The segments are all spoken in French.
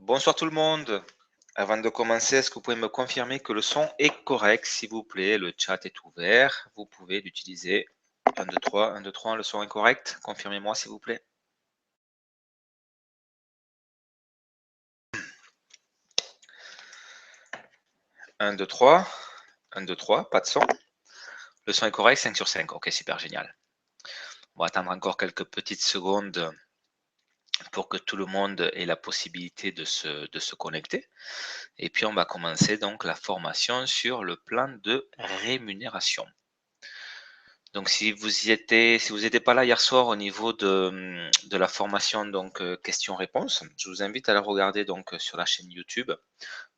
Bonsoir tout le monde. Avant de commencer, est-ce que vous pouvez me confirmer que le son est correct, s'il vous plaît? Le chat est ouvert. Vous pouvez l'utiliser. 1, 2, 3, 1, 2, 3, le son est correct. Confirmez-moi, s'il vous plaît. 1, 2, 3. 1, 2, 3, pas de son. Le son est correct, 5 sur 5. Ok, super, génial. On va attendre encore quelques petites secondes pour que tout le monde ait la possibilité de se connecter. Et puis, on va commencer donc la formation sur le plan de rémunération. Donc, si vous n'étiez pas là hier soir au niveau de la formation donc questions-réponses, je vous invite à la regarder donc sur la chaîne YouTube.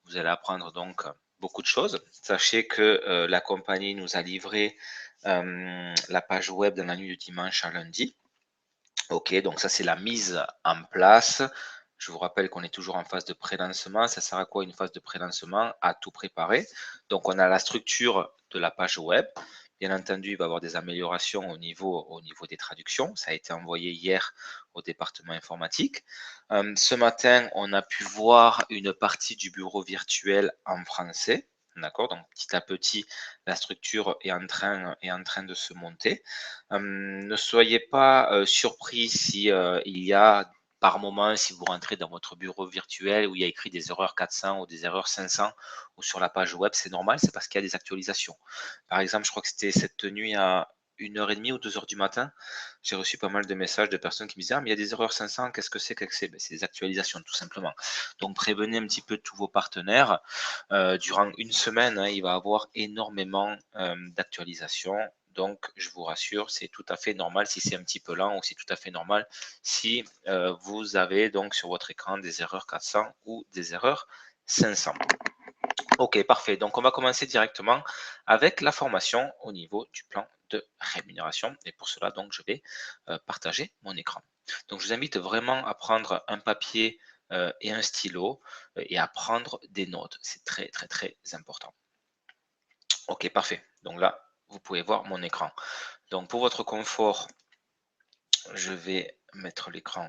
Vous allez apprendre donc beaucoup de choses. Sachez que la compagnie nous a livré la page web dans la nuit du dimanche à lundi. Ok, donc ça c'est la mise en place. Je vous rappelle qu'on est toujours en phase de pré-lancement. Ça sert à quoi une phase de pré-lancement? À tout préparer. Donc on a la structure de la page web. Bien entendu, il va y avoir des améliorations au niveau des traductions. Ça a été envoyé hier au département informatique. Ce matin, on a pu voir une partie du bureau virtuel en français. D'accord, donc petit à petit, la structure est en train de se monter. Ne soyez pas surpris si il y a par moment, si vous rentrez dans votre bureau virtuel où il y a écrit des erreurs 400 ou des erreurs 500 ou sur la page web, c'est normal, c'est parce qu'il y a des actualisations. Par exemple, je crois que c'était cette nuit à 1h30 ou 2h du matin, j'ai reçu pas mal de messages de personnes qui me disaient ah mais il y a des erreurs 500, qu'est-ce que c'est que c'est? Ben, c'est des actualisations tout simplement. Donc prévenez un petit peu tous vos partenaires. Durant une semaine, hein, il va y avoir énormément d'actualisations. Donc, je vous rassure, c'est tout à fait normal si c'est un petit peu lent ou c'est tout à fait normal si vous avez donc sur votre écran des erreurs 400 ou des erreurs 500. Ok, parfait. Donc, on va commencer directement avec la formation au niveau du plan de rémunération. Et pour cela, donc, je vais partager mon écran. Donc, je vous invite vraiment à prendre un papier et un stylo et à prendre des notes. C'est très, très, très important. Ok, parfait. Donc là, vous pouvez voir mon écran. Donc, pour votre confort, je vais mettre l'écran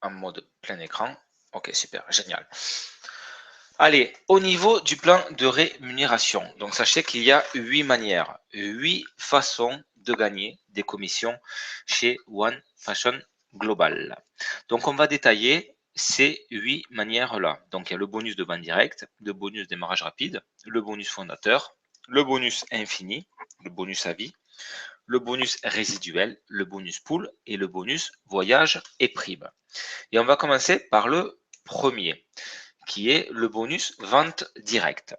en mode plein écran. Ok, super, génial. Allez, au niveau du plan de rémunération, donc sachez qu'il y a 8 manières, 8 façons de gagner des commissions chez One Fashion Global. Donc, on va détailler ces 8 manières-là. Donc, il y a le bonus de vente directe, le bonus démarrage rapide, le bonus fondateur, le bonus infini, le bonus à vie, le bonus résiduel, le bonus pool et le bonus voyage et prime. Et on va commencer par le premier, qui est le bonus vente directe.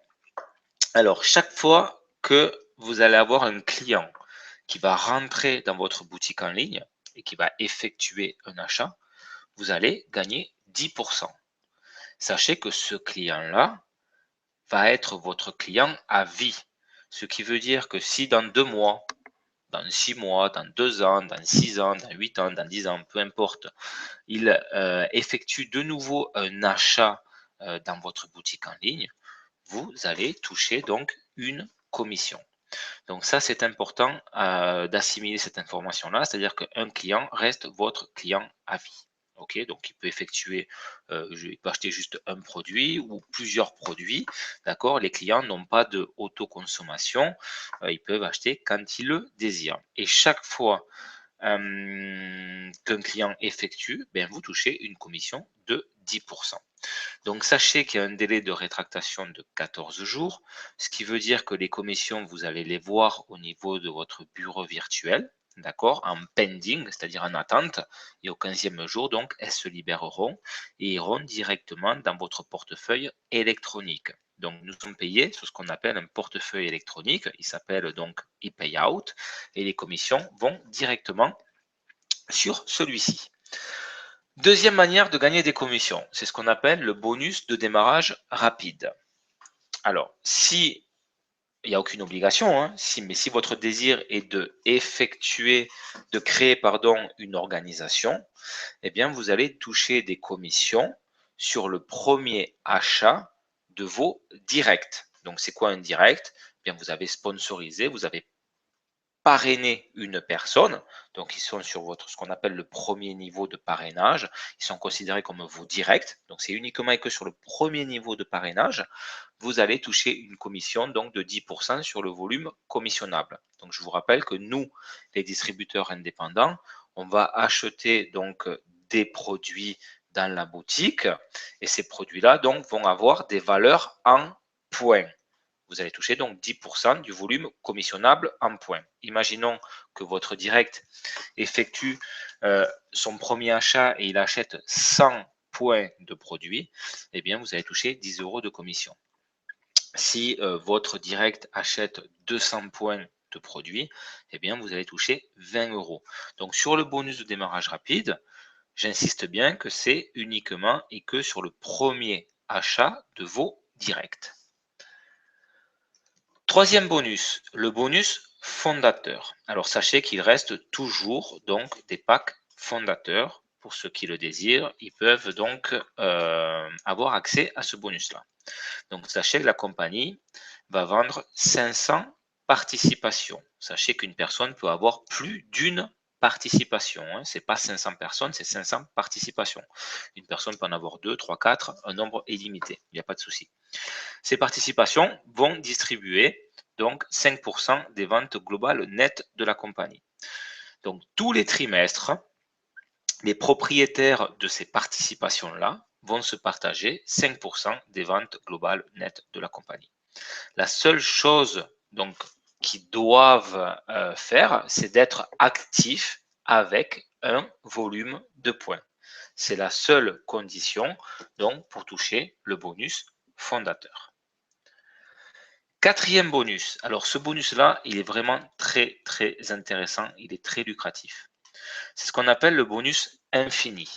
Alors, chaque fois que vous allez avoir un client qui va rentrer dans votre boutique en ligne et qui va effectuer un achat, vous allez gagner 10%. Sachez que ce client-là va être votre client à vie. Ce qui veut dire que si dans 2 mois, dans 6 mois, dans 2 ans, dans 6 ans, dans 8 ans, dans 10 ans, peu importe, il effectue de nouveau un achat dans votre boutique en ligne, vous allez toucher donc une commission. Donc ça, c'est important d'assimiler cette information-là, c'est-à-dire qu'un client reste votre client à vie. Ok, donc il peut effectuer, il peut acheter juste un produit ou plusieurs produits. D'accord, les clients n'ont pas de autoconsommation, ils peuvent acheter quand ils le désirent. Et chaque fois qu'un client effectue, ben, vous touchez une commission de 10%. Donc sachez qu'il y a un délai de rétractation de 14 jours, ce qui veut dire que les commissions, vous allez les voir au niveau de votre bureau virtuel, d'accord, en pending, c'est-à-dire en attente, et au 15e jour, donc, elles se libéreront et iront directement dans votre portefeuille électronique. Donc, nous sommes payés sur ce qu'on appelle un portefeuille électronique, il s'appelle donc e-payout, et les commissions vont directement sur celui-ci. Deuxième manière de gagner des commissions, c'est ce qu'on appelle le bonus de démarrage rapide. Alors, si il n'y a aucune obligation, hein, mais si votre désir est de créer une organisation, eh bien, vous allez toucher des commissions sur le premier achat de vos directs. Donc, c'est quoi un direct? Eh bien, vous avez sponsorisé, vous avez parrainer une personne, donc ils sont sur ce qu'on appelle le premier niveau de parrainage, ils sont considérés comme vos directs, donc c'est uniquement et que sur le premier niveau de parrainage, vous allez toucher une commission donc de 10% sur le volume commissionnable. Donc je vous rappelle que nous, les distributeurs indépendants, on va acheter donc des produits dans la boutique et ces produits-là donc vont avoir des valeurs en points. Vous allez toucher donc 10% du volume commissionnable en points. Imaginons que votre direct effectue son premier achat et il achète 100 points de produits, eh bien vous allez toucher 10 € de commission. Si votre direct achète 200 points de produits, eh bien vous allez toucher 20 €. Donc sur le bonus de démarrage rapide, j'insiste bien que c'est uniquement et que sur le premier achat de vos directs. Troisième bonus, le bonus fondateur. Alors sachez qu'il reste toujours donc des packs fondateurs. Pour ceux qui le désirent, ils peuvent donc avoir accès à ce bonus-là. Donc sachez que la compagnie va vendre 500 participations. Sachez qu'une personne peut avoir plus d'une participation. Ce n'est pas 500 personnes, c'est 500 participations. Une personne peut en avoir 2, 3, 4, un nombre illimité. Il n'y a pas de souci. Ces participations vont distribuer donc 5% des ventes globales nettes de la compagnie. Donc tous les trimestres, les propriétaires de ces participations-là vont se partager 5% des ventes globales nettes de la compagnie. La seule chose donc qu'ils doivent faire, c'est d'être actifs avec un volume de points. C'est la seule condition donc pour toucher le bonus fondateur. Quatrième bonus. Alors ce bonus-là, il est vraiment très très intéressant, il est très lucratif. C'est ce qu'on appelle le bonus infini.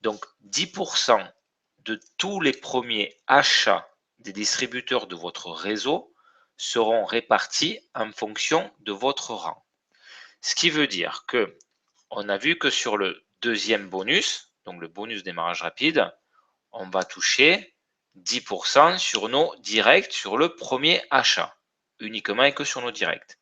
Donc 10% de tous les premiers achats des distributeurs de votre réseau seront répartis en fonction de votre rang. Ce qui veut dire que on a vu que sur le deuxième bonus, donc le bonus démarrage rapide, on va toucher 10% sur nos directs sur le premier achat, uniquement et que sur nos directs.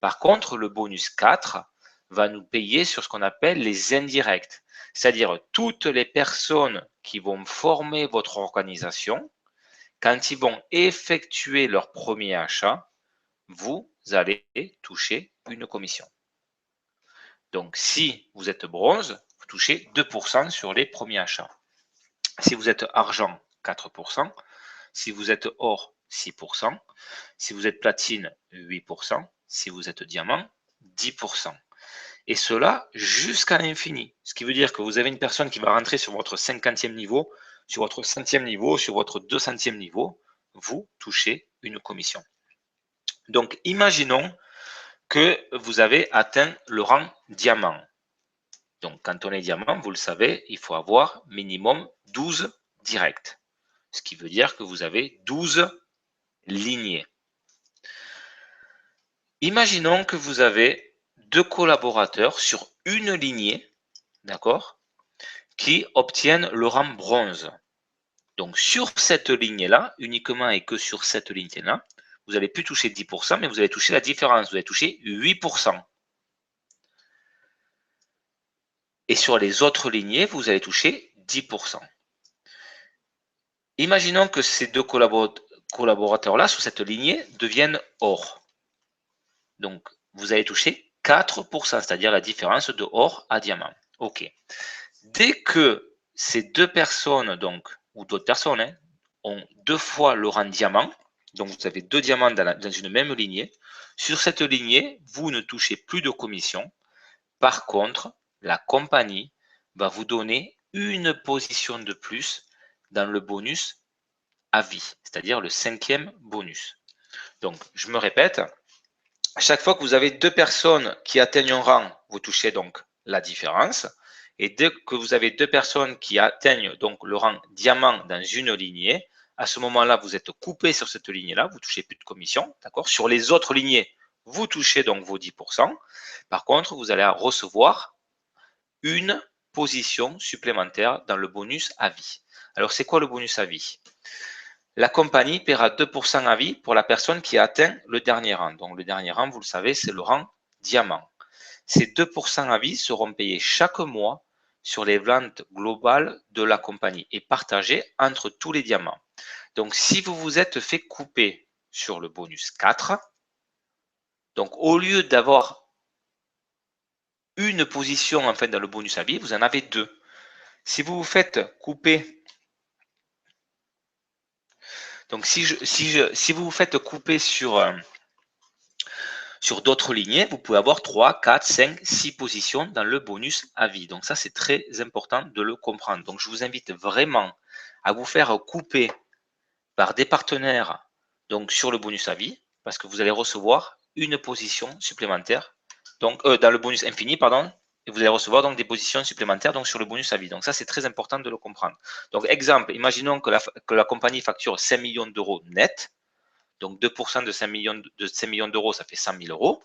Par contre, le bonus 4 va nous payer sur ce qu'on appelle les indirects, c'est-à-dire toutes les personnes qui vont former votre organisation, quand ils vont effectuer leur premier achat, vous allez toucher une commission. Donc, si vous êtes bronze, vous touchez 2% sur les premiers achats. Si vous êtes argent, 4%. Si vous êtes or, 6%. Si vous êtes platine, 8%. Si vous êtes diamant, 10%. Et cela jusqu'à l'infini. Ce qui veut dire que vous avez une personne qui va rentrer sur votre 50e niveau, sur votre 100e niveau, sur votre 200e niveau, vous touchez une commission. Donc, imaginons que vous avez atteint le rang diamant. Donc, quand on est diamant, vous le savez, il faut avoir minimum 12 directs. Ce qui veut dire que vous avez 12 lignées. Imaginons que vous avez 2 collaborateurs sur une lignée, d'accord, qui obtiennent le rang bronze. Donc, sur cette lignée-là, uniquement et que sur cette lignée-là, vous n'allez plus toucher 10%, mais vous allez toucher la différence. Vous allez toucher 8%. Et sur les autres lignées, vous allez toucher 10%. Imaginons que ces 2 collaborateurs-là, sur cette lignée, deviennent or. Donc, vous allez toucher 4%, c'est-à-dire la différence de or à diamant. OK. Dès que ces deux personnes, donc, ou d'autres personnes, ont 2 fois le rang diamant, donc vous avez 2 diamants dans une même lignée, sur cette lignée, vous ne touchez plus de commission. Par contre, la compagnie va vous donner une position de plus dans le bonus à vie, c'est-à-dire le 5e bonus. Donc, je me répète, à chaque fois que vous avez 2 personnes qui atteignent un rang, vous touchez donc la différence. Et dès que vous avez 2 personnes qui atteignent donc le rang diamant dans une lignée, à ce moment-là, vous êtes coupé sur cette lignée-là, vous ne touchez plus de commission. D'accord ? Sur les autres lignées, vous touchez donc vos 10%. Par contre, vous allez recevoir une position supplémentaire dans le bonus à vie. Alors, c'est quoi le bonus à vie ? La compagnie paiera 2% à vie pour la personne qui a atteint le dernier rang. Donc, le dernier rang, vous le savez, c'est le rang diamants. Ces 2% à vie seront payés chaque mois sur les ventes globales de la compagnie et partagés entre tous les diamants. Donc, si vous vous êtes fait couper sur le bonus 4, donc au lieu d'avoir une position en fait dans le bonus à vie, vous en avez deux. Si vous vous faites couper, donc si vous vous faites couper sur d'autres lignées, vous pouvez avoir 3, 4, 5, 6 positions dans le bonus à vie. Donc ça, c'est très important de le comprendre. Donc je vous invite vraiment à vous faire couper par des partenaires donc sur le bonus à vie, parce que vous allez recevoir une position supplémentaire, donc dans le bonus infini, pardon, et vous allez recevoir donc des positions supplémentaires donc sur le bonus à vie. Donc ça, c'est très important de le comprendre. Donc exemple, imaginons que la compagnie facture 5 millions d'euros net. Donc 2% de 5 millions d'euros, ça fait 100 000 euros.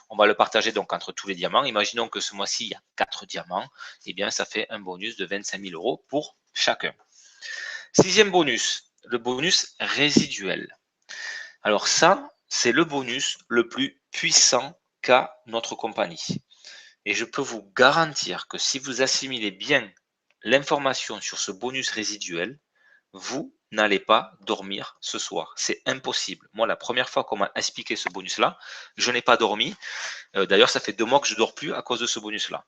On va le partager donc entre tous les diamants. Imaginons que ce mois-ci, il y a 4 diamants. Eh bien, ça fait un bonus de 25 000 euros pour chacun. Sixième bonus, le bonus résiduel. Alors ça, c'est le bonus le plus puissant qu'a notre compagnie. Et je peux vous garantir que si vous assimilez bien l'information sur ce bonus résiduel, vous n'allez pas dormir ce soir. C'est impossible. Moi, la première fois qu'on m'a expliqué ce bonus-là, je n'ai pas dormi. D'ailleurs, ça fait 2 mois que je ne dors plus à cause de ce bonus-là.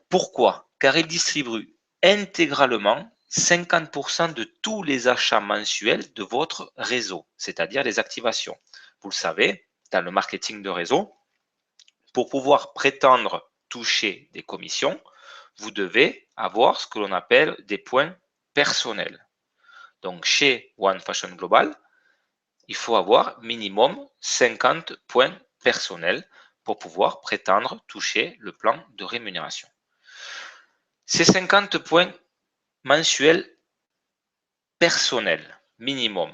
Pourquoi? Car il distribue intégralement 50% de tous les achats mensuels de votre réseau, c'est-à-dire les activations. Vous le savez, dans le marketing de réseau, pour pouvoir prétendre toucher des commissions, vous devez avoir ce que l'on appelle des points personnels. Donc, chez One Fashion Global, il faut avoir minimum 50 points personnels pour pouvoir prétendre toucher le plan de rémunération. Ces 50 points mensuels personnels, minimum,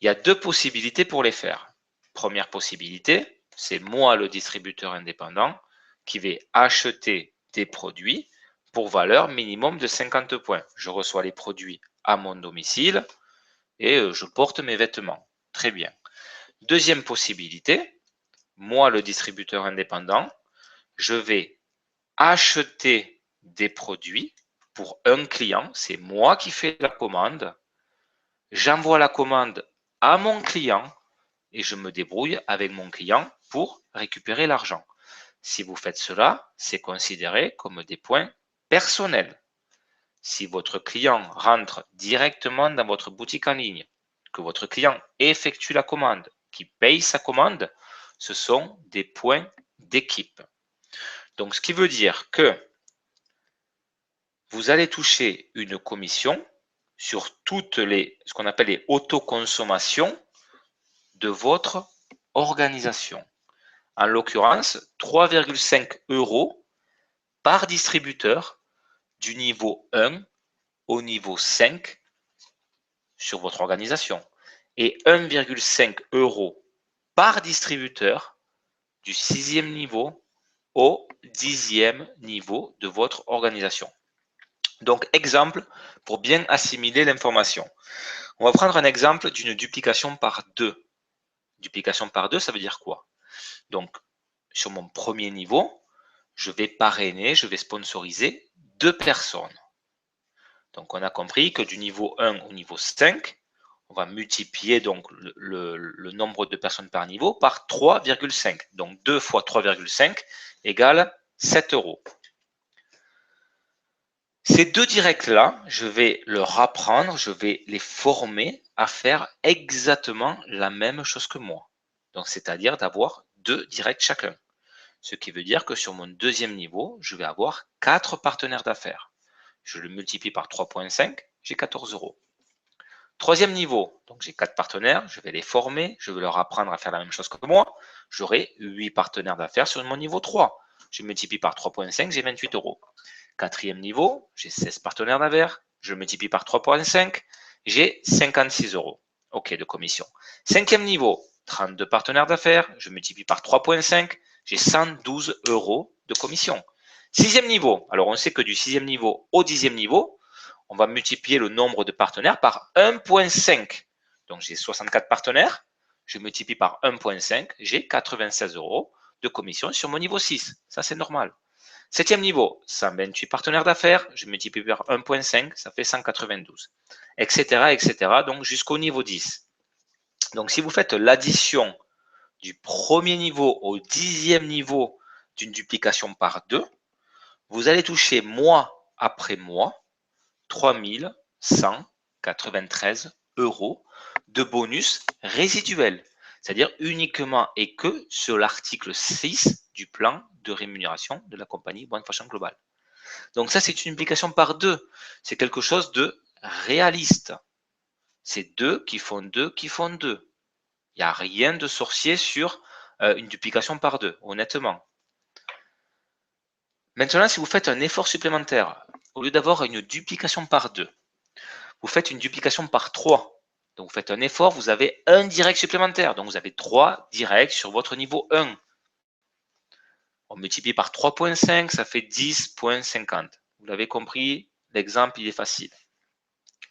il y a deux possibilités pour les faire. Première possibilité, c'est moi, le distributeur indépendant, qui vais acheter des produits pour valeur minimum de 50 points. Je reçois les produits à mon domicile et je porte mes vêtements. Très bien. Deuxième possibilité, moi, le distributeur indépendant, je vais acheter des produits pour un client. C'est moi qui fais la commande. J'envoie la commande à mon client et je me débrouille avec mon client pour récupérer l'argent. Si vous faites cela, c'est considéré comme des points personnels. Si votre client rentre directement dans votre boutique en ligne, que votre client effectue la commande, qui paye sa commande, ce sont des points d'équipe. Donc, ce qui veut dire que vous allez toucher une commission sur toutes ce qu'on appelle les autoconsommations de votre organisation. En l'occurrence, 3,5 € par distributeur du niveau 1 au niveau 5 sur votre organisation et 1,5 € par distributeur du 6e niveau au 10e niveau de votre organisation. Donc, exemple pour bien assimiler l'information. On va prendre un exemple d'une duplication par 2. Duplication par 2, ça veut dire quoi? Donc, sur mon premier niveau, je vais parrainer, je vais sponsoriser 2 personnes. Donc, on a compris que du niveau 1 au niveau 5, on va multiplier donc le nombre de personnes par niveau par 3,5. Donc, 2 fois 3,5 égale 7 €. Ces deux directs-là, je vais leur apprendre, je vais les former à faire exactement la même chose que moi. Donc, c'est-à-dire d'avoir 2 directs chacun. Ce qui veut dire que sur mon deuxième niveau, je vais avoir 4 partenaires d'affaires. Je le multiplie par 3,5, j'ai 14 €. Troisième niveau, donc j'ai 4 partenaires, je vais les former, je vais leur apprendre à faire la même chose que moi. J'aurai 8 partenaires d'affaires sur mon niveau 3. Je multiplie par 3,5, j'ai 28 €. Quatrième niveau, j'ai 16 partenaires d'affaires, je multiplie par 3,5, j'ai 56 €. OK, de commission. Cinquième niveau, 32 partenaires d'affaires, je multiplie par 3,5, j'ai 112 € de commission. Sixième niveau, alors on sait que du sixième niveau au 10e niveau, on va multiplier le nombre de partenaires par 1,5. Donc j'ai 64 partenaires, je multiplie par 1,5, j'ai 96 €. de commission sur mon niveau 6. Ça, c'est normal. 7e niveau, 128 partenaires d'affaires, je multiplie par 1,5, ça fait 192, etc., etc., donc jusqu'au niveau 10. Donc, si vous faites l'addition du premier niveau au 10e niveau d'une duplication par 2, vous allez toucher mois après mois 3193 € de bonus résiduel, c'est-à-dire uniquement et que sur l'article 6 du plan de rémunération de la compagnie One Fashion Global. Donc ça, c'est une multiplication par 2. C'est quelque chose de réaliste. C'est 2 qui font 2 qui font 2. Il n'y a rien de sorcier sur une duplication par 2, honnêtement. Maintenant, si vous faites un effort supplémentaire, au lieu d'avoir une duplication par 2, vous faites une duplication par 3. Donc, vous faites un effort, vous avez un direct supplémentaire. Donc, vous avez 3 directs sur votre niveau 1. On multiplie par 3,5, ça fait 10,50. Vous l'avez compris, l'exemple, il est facile.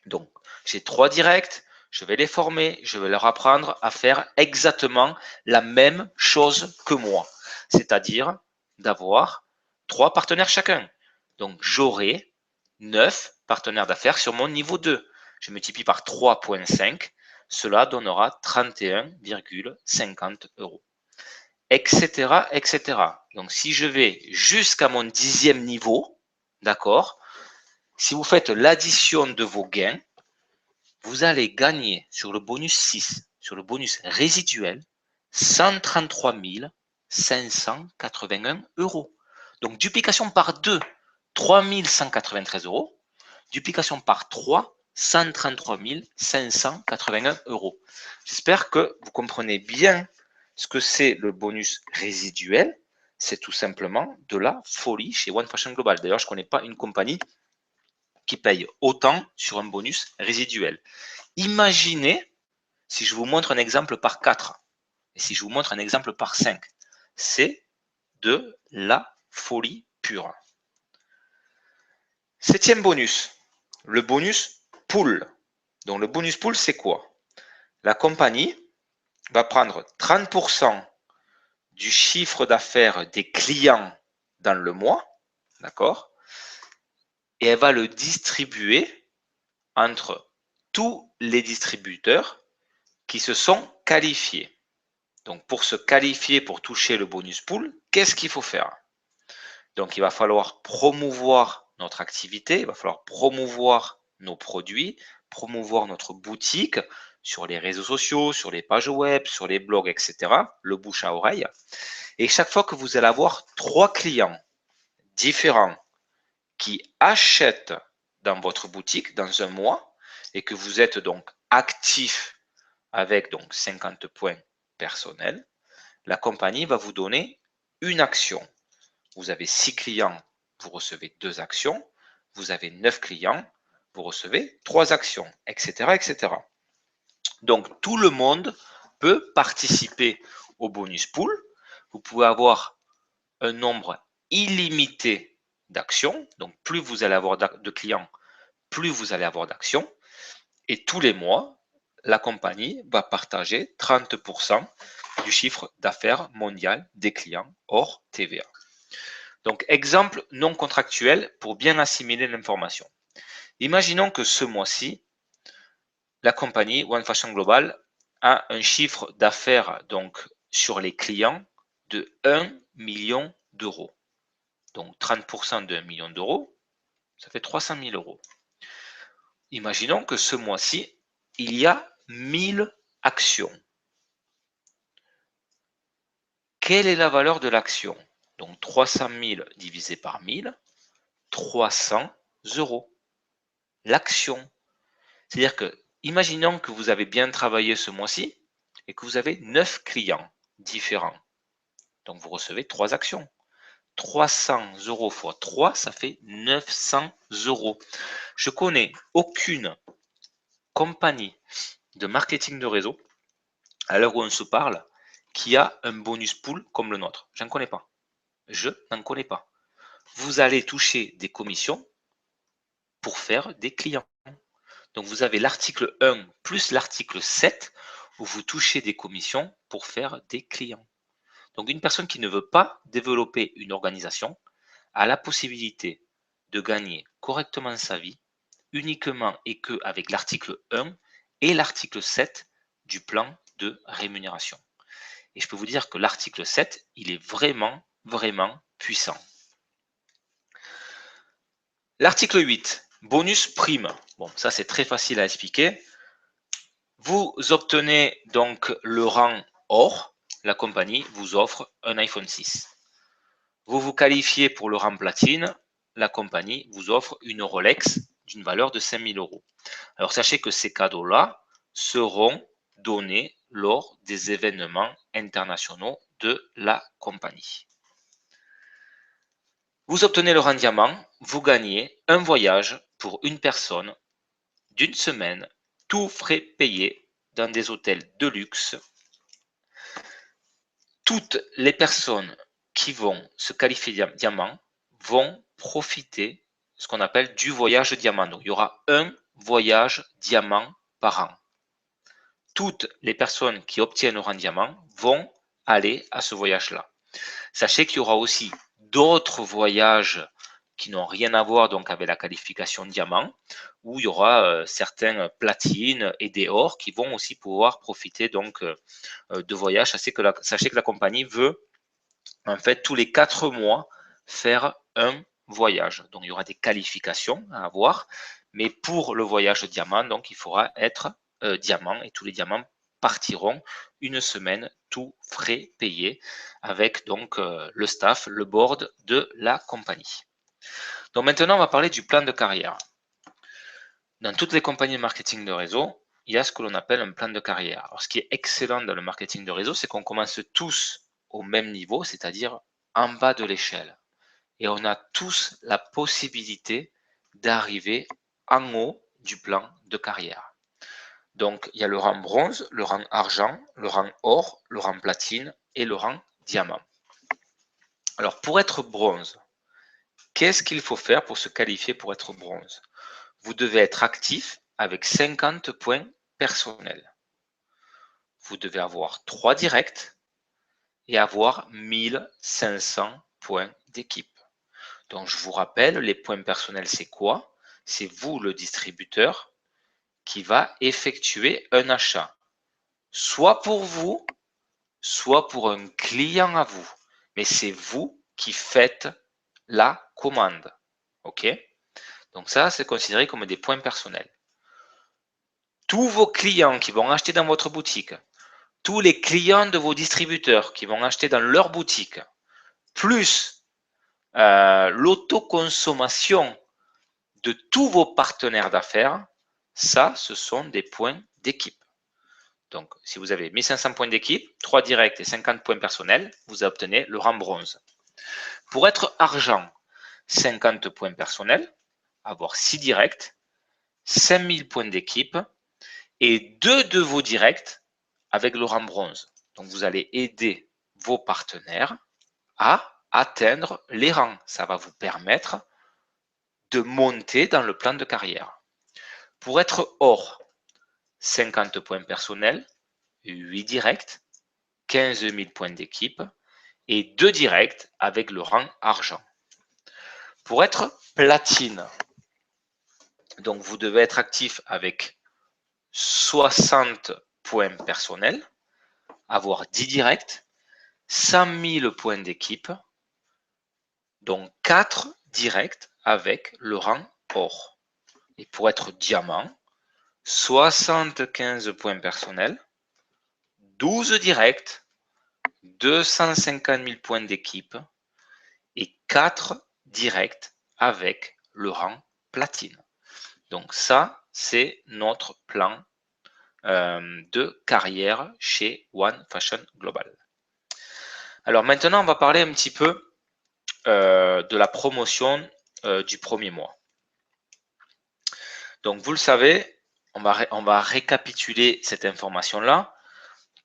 Donc, j'ai 3 directs, je vais les former, je vais leur apprendre à faire exactement la même chose que moi. C'est-à-dire d'avoir 3 partenaires chacun. Donc, j'aurai 9 partenaires d'affaires sur mon niveau 2. Je multiplie par 3,5, cela donnera 31,50 €. Etc., etc. Donc, si je vais jusqu'à mon 10e niveau, d'accord, si vous faites l'addition de vos gains, vous allez gagner sur le bonus 6, sur le bonus résiduel, 133 581 €. Donc, duplication par 2, 3 193 €. Duplication par 3, 133 581 €. J'espère que vous comprenez bien ce que c'est le bonus résiduel. C'est tout simplement de la folie chez One Fashion Global. D'ailleurs, je ne connais pas une compagnie qui paye autant sur un bonus résiduel. Imaginez si je vous montre un exemple par 4 et si je vous montre un exemple par 5. C'est de la folie pure. 7e bonus, le bonus pool. Donc le bonus pool, c'est quoi? La compagnie va prendre 30% du chiffre d'affaires des clients dans le mois, d'accord? Et elle va le distribuer entre tous les distributeurs qui se sont qualifiés. Donc, pour se qualifier pour toucher le bonus pool, qu'est-ce qu'il faut faire? Donc, il va falloir promouvoir notre activité, il va falloir promouvoir nos produits, promouvoir notre boutique sur les réseaux sociaux, sur les pages web, sur les blogs, etc. Le bouche à oreille. Et chaque fois que vous allez avoir 3 clients différents qui achètent dans votre boutique dans un mois et que vous êtes donc actif avec donc 50 points personnels, la compagnie va vous donner une action. Vous avez 6 clients, vous recevez 2 actions. Vous avez 9 clients, vous recevez 3 actions, etc., etc. Donc, tout le monde peut participer au bonus pool. Vous pouvez avoir un nombre illimité d'actions. Donc, plus vous allez avoir de clients, plus vous allez avoir d'actions. Et tous les mois, la compagnie va partager 30% du chiffre d'affaires mondial des clients hors TVA. Donc, exemple non contractuel pour bien assimiler l'information. Imaginons que ce mois-ci, la compagnie One Fashion Global a un chiffre d'affaires donc sur les clients de 1 million d'euros. Donc 30% de 1 million d'euros, ça fait 300 000 €. Imaginons que ce mois-ci, il y a 1000 actions. Quelle est la valeur de l'action? Donc 300 000 divisé par 1000, 300 €. L'action. C'est-à-dire que, imaginons que vous avez bien travaillé ce mois-ci et que vous avez 9 clients différents. Donc vous recevez 3 actions. 300 € fois 3, ça fait 900 €. Je connais aucune compagnie de marketing de réseau, à l'heure où on se parle, qui a un bonus pool comme le nôtre. Je n'en connais pas. Je n'en connais pas. Vous allez toucher des commissions pour faire des clients. Donc vous avez l'article 1 plus l'article 7 où vous touchez des commissions pour faire des clients. Donc, une personne qui ne veut pas développer une organisation a la possibilité de gagner correctement sa vie uniquement et que avec l'article 1 et l'article 7 du plan de rémunération. Et je peux vous dire que l'article 7, il est vraiment, vraiment puissant. L'article 8, bonus prime. Bon, ça c'est très facile à expliquer. Vous obtenez donc le rang or, la compagnie vous offre un iPhone 6. Vous vous qualifiez pour le rang platine, la compagnie vous offre une Rolex d'une valeur de 5 000 euros. Alors sachez que ces cadeaux-là seront donnés lors des événements internationaux de la compagnie. Vous obtenez le rang diamant, vous gagnez un voyage pour une personne d'une semaine, tous frais payés dans des hôtels de luxe. Toutes les personnes qui vont se qualifier diamant vont profiter ce qu'on appelle du voyage diamant. Donc, il y aura un voyage diamant par an. Toutes les personnes qui obtiennent le rang diamant vont aller à ce voyage-là. Sachez qu'il y aura aussi d'autres voyages qui n'ont rien à voir donc avec la qualification diamant, où il y aura certains platines et des ors qui vont aussi pouvoir profiter donc de voyages. Sachez que la compagnie veut en fait tous les 4 mois faire un voyage. Donc il y aura des qualifications à avoir, mais pour le voyage diamant, donc il faudra être diamant et tous les diamants partiront une semaine, tout frais payés, avec donc le staff, le board de la compagnie. Donc maintenant, on va parler du plan de carrière. Dans toutes les compagnies de marketing de réseau, il y a ce que l'on appelle un plan de carrière. Alors, ce qui est excellent dans le marketing de réseau, c'est qu'on commence tous au même niveau, c'est-à-dire en bas de l'échelle. Et on a tous la possibilité d'arriver en haut du plan de carrière. Donc, il y a le rang bronze, le rang argent, le rang or, le rang platine et le rang diamant. Alors, pour être bronze, qu'est-ce qu'il faut faire pour se qualifier pour être bronze? Vous devez être actif avec 50 points personnels. Vous devez avoir 3 directs et avoir 1500 points d'équipe. Donc, je vous rappelle, les points personnels, c'est quoi? C'est vous, le distributeur, qui va effectuer un achat, soit pour vous, soit pour un client à vous. Mais c'est vous qui faites la commande. OK? Donc ça, c'est considéré comme des points personnels. Tous vos clients qui vont acheter dans votre boutique, tous les clients de vos distributeurs qui vont acheter dans leur boutique, plus l'autoconsommation de tous vos partenaires d'affaires, ça, ce sont des points d'équipe. Donc, si vous avez 1500 points d'équipe, 3 directs et 50 points personnels, vous obtenez le rang bronze. Pour être argent, 50 points personnels, avoir 6 directs, 5000 points d'équipe et 2 de vos directs avec le rang bronze. Donc, vous allez aider vos partenaires à atteindre les rangs. Ça va vous permettre de monter dans le plan de carrière. Pour être or, 50 points personnels, 8 directs, 15 000 points d'équipe et 2 directs avec le rang argent. Pour être platine, donc vous devez être actif avec 60 points personnels, avoir 10 directs, 100 000 points d'équipe, donc 4 directs avec le rang or. Et pour être diamant, 75 points personnels, 12 directs, 250 000 points d'équipe et 4 directs avec le rang platine. Donc ça, c'est notre plan de carrière chez One Fashion Global. Alors maintenant, on va parler un petit peu de la promotion du premier mois. Donc vous le savez, on va récapituler cette information-là.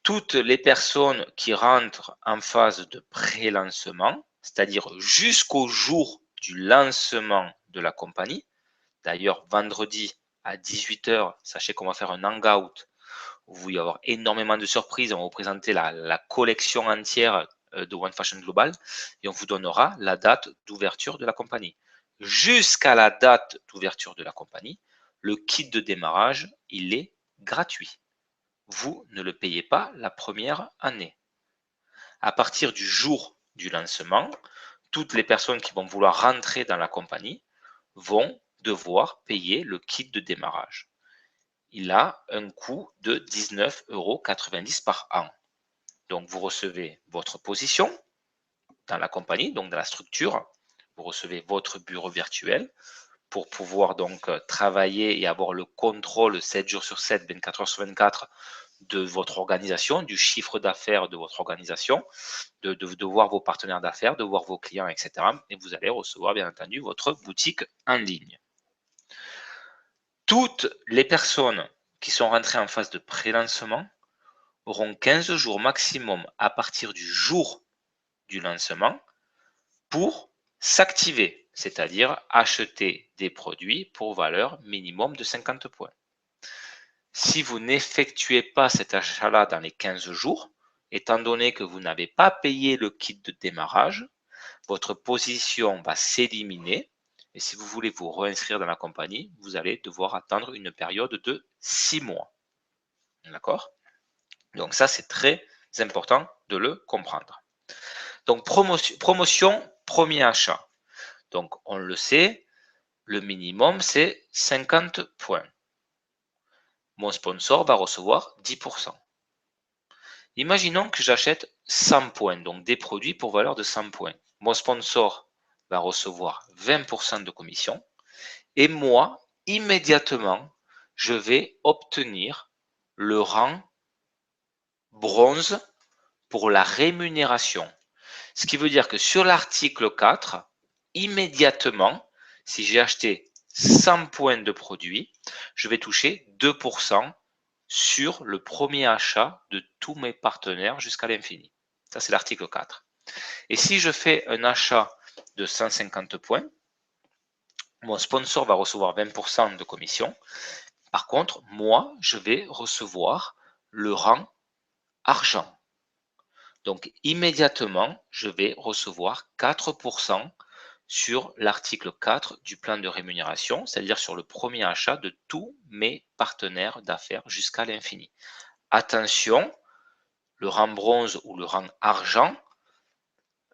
Toutes les personnes qui rentrent en phase de pré-lancement, c'est-à-dire jusqu'au jour du lancement de la compagnie. D'ailleurs, vendredi à 18 h, sachez qu'on va faire un hangout où il va y avoir énormément de surprises. On va vous présenter la collection entière de One Fashion Global et on vous donnera la date d'ouverture de la compagnie. Jusqu'à la date d'ouverture de la compagnie, le kit de démarrage, il est gratuit. Vous ne le payez pas la première année. À partir du jour du lancement, toutes les personnes qui vont vouloir rentrer dans la compagnie vont devoir payer le kit de démarrage. Il a un coût de 19,90 € par an. Donc, vous recevez votre position dans la compagnie, donc dans la structure. Vous recevez votre bureau virtuel pour pouvoir donc travailler et avoir le contrôle 7 jours sur 7, 24 heures sur 24 de votre organisation, du chiffre d'affaires de votre organisation, de voir vos partenaires d'affaires, de voir vos clients, etc. Et vous allez recevoir, bien entendu, votre boutique en ligne. Toutes les personnes qui sont rentrées en phase de pré-lancement auront 15 jours maximum à partir du jour du lancement pour s'activer, c'est-à-dire acheter des produits pour valeur minimum de 50 points. Si vous n'effectuez pas cet achat-là dans les 15 jours, étant donné que vous n'avez pas payé le kit de démarrage, votre position va s'éliminer. Et si vous voulez vous réinscrire dans la compagnie, vous allez devoir attendre une période de 6 mois. D'accord? Donc ça, c'est très important de le comprendre. Donc promotion, premier achat. Donc on le sait, le minimum c'est 50 points. Mon sponsor va recevoir 10%. Imaginons que j'achète 100 points, donc des produits pour valeur de 100 points. Mon sponsor va recevoir 20% de commission et moi, immédiatement, je vais obtenir le rang bronze pour la rémunération. Ce qui veut dire que sur l'article 4, immédiatement, si j'ai acheté 100 points de produits, je vais toucher 2% sur le premier achat de tous mes partenaires jusqu'à l'infini. Ça, c'est l'article 4. Et si je fais un achat de 150 points, mon sponsor va recevoir 20% de commission. Par contre, moi, je vais recevoir le rang argent. Donc, immédiatement, je vais recevoir 4% sur l'article 4 du plan de rémunération, c'est-à-dire sur le premier achat de tous mes partenaires d'affaires jusqu'à l'infini. Attention, le rang bronze ou le rang argent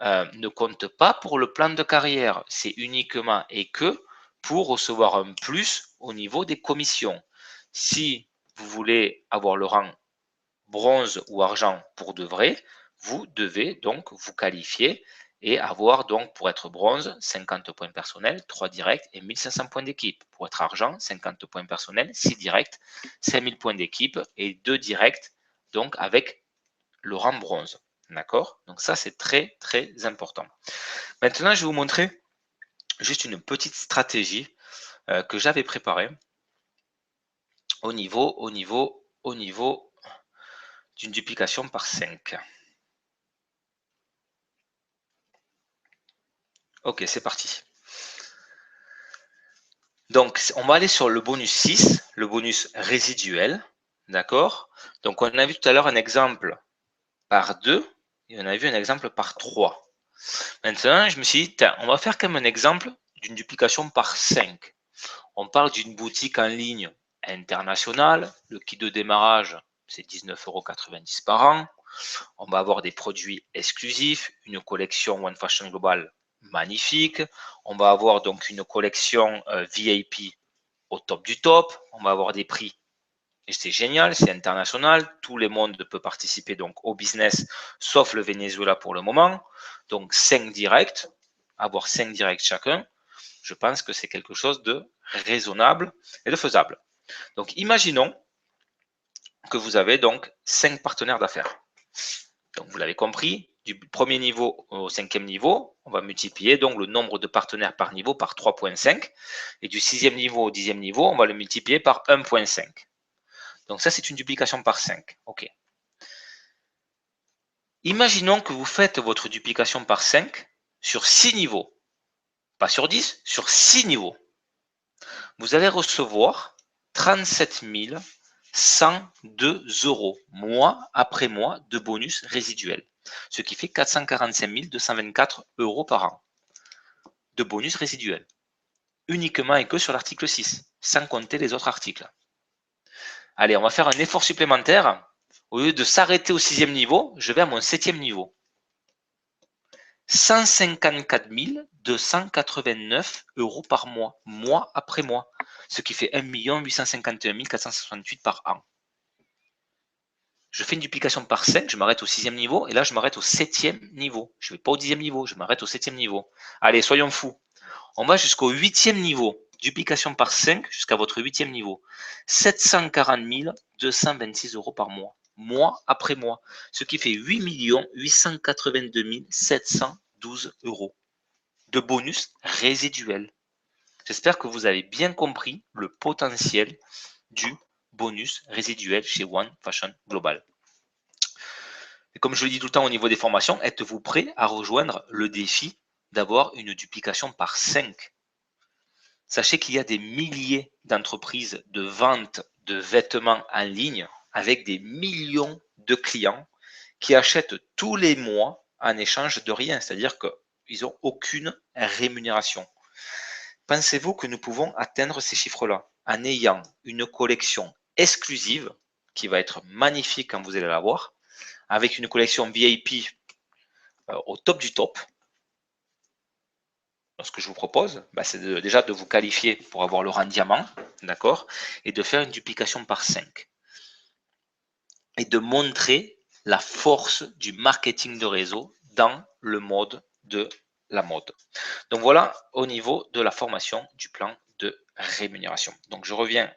ne compte pas pour le plan de carrière. C'est uniquement et que pour recevoir un plus au niveau des commissions. Si vous voulez avoir le rang bronze ou argent pour de vrai, vous devez donc vous qualifier et avoir donc pour être bronze 50 points personnels, 3 directs et 1500 points d'équipe. Pour être argent, 50 points personnels, 6 directs, 5000 points d'équipe et 2 directs donc avec le rang bronze. D'accord? Donc ça c'est très très important. Maintenant je vais vous montrer juste une petite stratégie que j'avais préparée au niveau d'une duplication par 5. Ok, c'est parti. Donc, on va aller sur le bonus 6, le bonus résiduel. D'accord? Donc, on a vu tout à l'heure un exemple par 2 et on a vu un exemple par 3. Maintenant, je me suis dit, on va faire comme un exemple d'une duplication par 5. On parle d'une boutique en ligne internationale. Le kit de démarrage, c'est 19,90 € par an. On va avoir des produits exclusifs, une collection One Fashion Global magnifique. On va avoir donc une collection VIP au top du top. On va avoir des prix. Et c'est génial, c'est international. Tout le monde peut participer donc au business, sauf le Venezuela pour le moment. Donc 5 directs, avoir 5 directs chacun, je pense que c'est quelque chose de raisonnable et de faisable. Donc imaginons que vous avez donc 5 partenaires d'affaires. Donc vous l'avez compris, du premier niveau au 5e niveau, on va multiplier donc le nombre de partenaires par niveau par 3,5. Et du 6e niveau au 10e niveau, on va le multiplier par 1,5. Donc ça, c'est une duplication par 5. OK. Imaginons que vous faites votre duplication par 5 sur 6 niveaux. Pas sur 10, sur 6 niveaux. Vous allez recevoir 37 102 € mois après mois de bonus résiduel. ce qui fait 445 224 € par an de bonus résiduel, uniquement et que sur l'article 6, sans compter les autres articles. Allez, on va faire un effort supplémentaire. Au lieu de s'arrêter au 6e niveau, je vais à mon 7e niveau. 154 289 € par mois, mois après mois, ce qui fait 1 851 468 par an. Je fais une duplication par 5, je m'arrête au 6e niveau, et là je m'arrête au 7e niveau. Je ne vais pas au 10e niveau, je m'arrête au 7e niveau. Allez, soyons fous. On va jusqu'au 8e niveau. Duplication par 5 jusqu'à votre 8e niveau. 740 226 € par mois, mois après mois, ce qui fait 8 882 712 € de bonus résiduel. J'espère que vous avez bien compris le potentiel du bonus résiduel chez One Fashion Global. Et comme je le dis tout le temps au niveau des formations, êtes-vous prêt à rejoindre le défi d'avoir une duplication par 5? Sachez qu'il y a des milliers d'entreprises de vente de vêtements en ligne avec des millions de clients qui achètent tous les mois en échange de rien, c'est-à-dire qu'ils n'ont aucune rémunération. Pensez-vous que nous pouvons atteindre ces chiffres-là en ayant une collection exclusive qui va être magnifique quand vous allez la voir, avec une collection VIP au top du top? Donc, ce que je vous propose, c'est déjà de vous qualifier pour avoir le rang diamant, d'accord, et de faire une duplication par 5. Et de montrer la force du marketing de réseau dans le mode de la mode. Donc voilà au niveau de la formation du plan de rémunération. Donc je reviens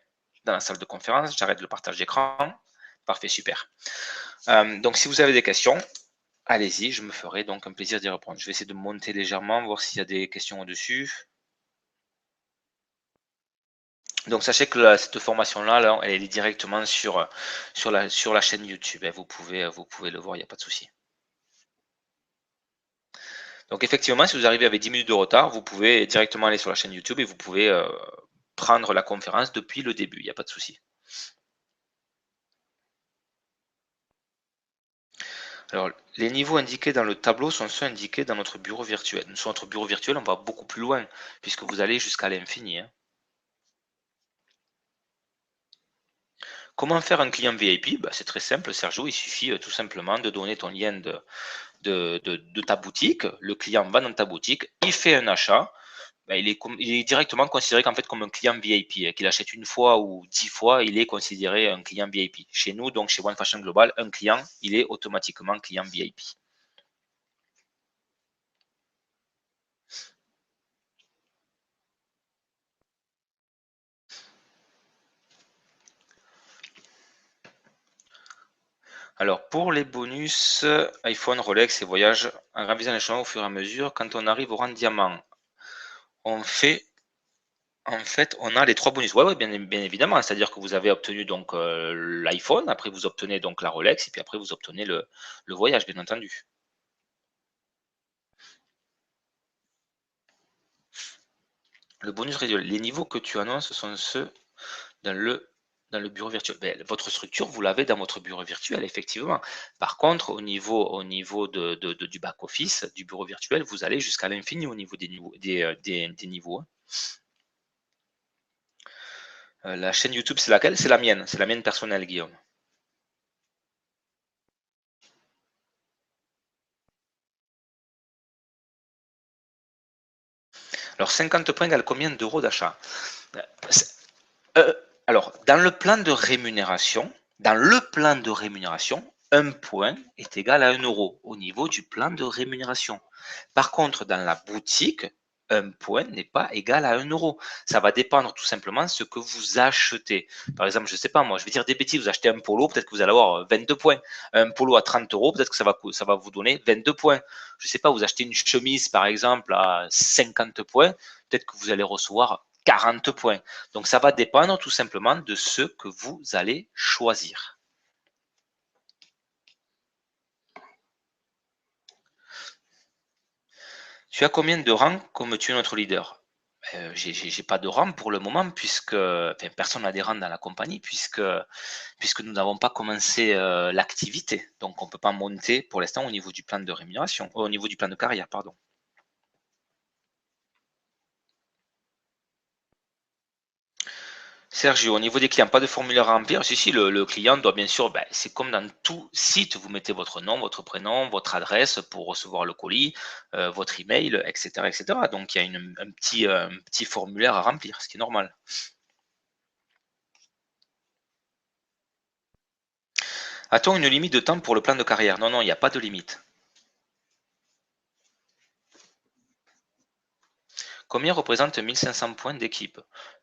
dans la salle de conférence, j'arrête le partage d'écran. Parfait, super. Donc si vous avez des questions, allez-y, je me ferai donc un plaisir d'y répondre. Je vais essayer de monter légèrement, voir s'il y a des questions au-dessus. Donc sachez que cette formation-là, elle est directement sur la chaîne YouTube. Vous pouvez le voir, il n'y a pas de souci. Donc effectivement, si vous arrivez avec 10 minutes de retard, vous pouvez directement aller sur la chaîne YouTube et vous pouvez prendre la conférence depuis le début, il n'y a pas de souci. Alors, les niveaux indiqués dans le tableau sont ceux indiqués dans notre bureau virtuel. Sur notre bureau virtuel, on va beaucoup plus loin, puisque vous allez jusqu'à l'infini. Comment faire un client VIP? C'est très simple, Sergio, il suffit tout simplement de donner ton lien de ta boutique. Le client va dans ta boutique, il fait un achat. Il est directement considéré qu'en fait comme un client VIP. Qu'il achète une fois ou 10 fois, il est considéré un client VIP. Chez nous, donc chez One Fashion Global, un client, il est automatiquement client VIP. Alors pour les bonus iPhone, Rolex et voyages, en révisant les changements au fur et à mesure, quand on arrive au rang diamant, en fait, on a les 3 bonus. Ouais, bien évidemment. C'est-à-dire que vous avez obtenu donc l'iPhone, après vous obtenez donc la Rolex, et puis après vous obtenez le voyage, bien entendu. Le bonus résiduel. Les niveaux que tu annonces sont ceux dans le bureau virtuel. Votre structure, vous l'avez dans votre bureau virtuel, effectivement. Par contre, au niveau du back-office, du bureau virtuel, vous allez jusqu'à l'infini au niveau des niveaux. La chaîne YouTube, c'est laquelle? C'est la mienne. C'est la mienne personnelle, Guillaume. Alors, 50 points égale combien d'euros d'achat? Alors, dans le plan de rémunération, un point est égal à 1 euro au niveau du plan de rémunération. Par contre, dans la boutique, un point n'est pas égal à 1 euro. Ça va dépendre tout simplement de ce que vous achetez. Par exemple, je ne sais pas, moi, je vais dire des bêtises, vous achetez un polo, peut-être que vous allez avoir 22 points. Un polo à 30 euros, peut-être que ça va vous donner 22 points. Je ne sais pas, vous achetez une chemise, par exemple, à 50 points, peut-être que vous allez recevoir 40 points. Donc, ça va dépendre tout simplement de ce que vous allez choisir. Tu as combien de rangs comme tu es notre leader? j'ai pas de rang pour le moment puisque personne n'a des rangs dans la compagnie puisque nous n'avons pas commencé l'activité. Donc, on ne peut pas monter pour l'instant au niveau du plan de rémunération, au niveau du plan de carrière, pardon. Sergio, au niveau des clients, pas de formulaire à remplir. Si, le client doit bien sûr, c'est comme dans tout site, vous mettez votre nom, votre prénom, votre adresse pour recevoir le colis, votre email, etc., etc. Donc, il y a un petit formulaire à remplir, ce qui est normal. A-t-on une limite de temps pour le plan de carrière? Non, non, il n'y a pas de limite. Combien représente 1500 points d'équipe?